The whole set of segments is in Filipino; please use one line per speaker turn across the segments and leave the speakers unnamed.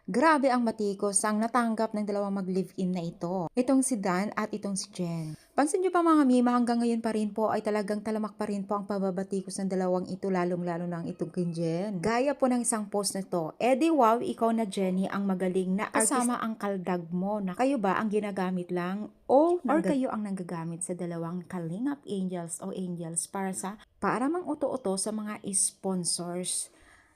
Grabe ang batikos ang natanggap ng dalawang mag-live-in na ito. Itong si Dan at itong si Jen. Pansin niyo pa mga mima, hanggang ngayon pa rin po ay talagang talamak pa rin po ang pababatikos ng dalawang ito, lalong-lalo na ang itong kay Jen. Gaya po ng isang post na to, Eddie wow, ikaw na Jenny ang magaling na kasama ang kaldag mo na kayo ba ang ginagamit lang or kayo ang nanggagamit sa dalawang Kalingap Angels o Angels para mang uto-uto sa mga sponsors.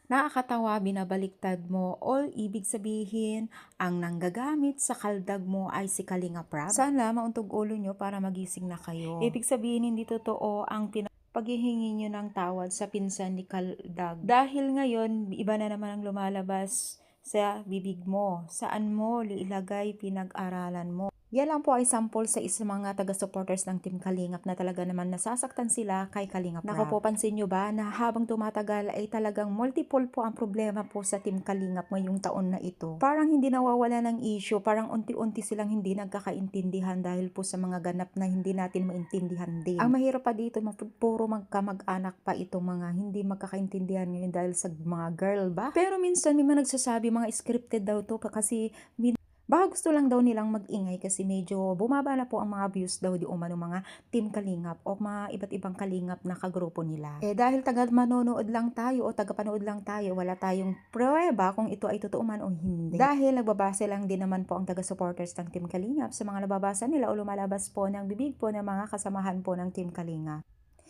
Nakakatawa, binabaliktad mo, all ibig sabihin, ang nanggagamit sa kaldag mo ay si Kalinga Prab. Sana mauntog ulo nyo para magising na kayo. Ibig sabihin, hindi totoo ang paghihingi nyo ng tawad sa pinsan ni Kaldag. Dahil ngayon, iba na naman ang lumalabas sa bibig mo. Saan mo ilagay pinag-aralan mo? Yan lang po ay sample sa mga taga-supporters ng Team Kalingap na talaga naman nasasaktan sila kay Kalingap Rap. Naku po, pansin nyo ba na habang tumatagal ay talagang multiple po ang problema po sa Team Kalingap ngayong taon na ito. Parang hindi nawawala ng issue, parang unti-unti silang hindi nagkakaintindihan dahil po sa mga ganap na hindi natin maintindihan din. Ang mahirap pa dito, puro magkamag-anak pa itong mga hindi magkakaintindihan ngayon dahil sa mga girl ba? Pero minsan may mga nagsasabi mga scripted daw to kasi baka gusto lang daw nilang mag-ingay kasi medyo bumaba na po ang mga views daw di umano mga Team Kalingap o mga iba't ibang Kalingap na kagrupo nila. Dahil taga-manonood lang tayo o taga-panood lang tayo, wala tayong pruweba kung ito ay totoo man o hindi. Dahil nagbabase lang din naman po ang taga-supporters ng Team Kalingap sa mga nababasa nila o lumalabas po ng bibig po ng mga kasamahan po ng Team Kalingap.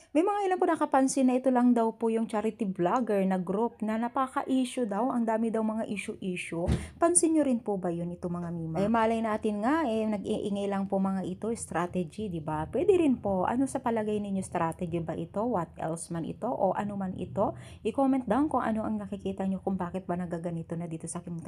May mga ilan po nakapansin na ito lang daw po yung charity vlogger na group na napaka-issue daw. Ang dami daw mga issue-issue. Pansin nyo rin po ba yun ito mga mima? Malay natin nga nag-iingay lang po mga ito, strategy, di ba? Pwede rin po. Ano sa palagay ninyo, strategy ba ito? What else man ito? O ano man ito? I-comment down kung ano ang nakikita nyo kung bakit ba nagaganito na dito sa aking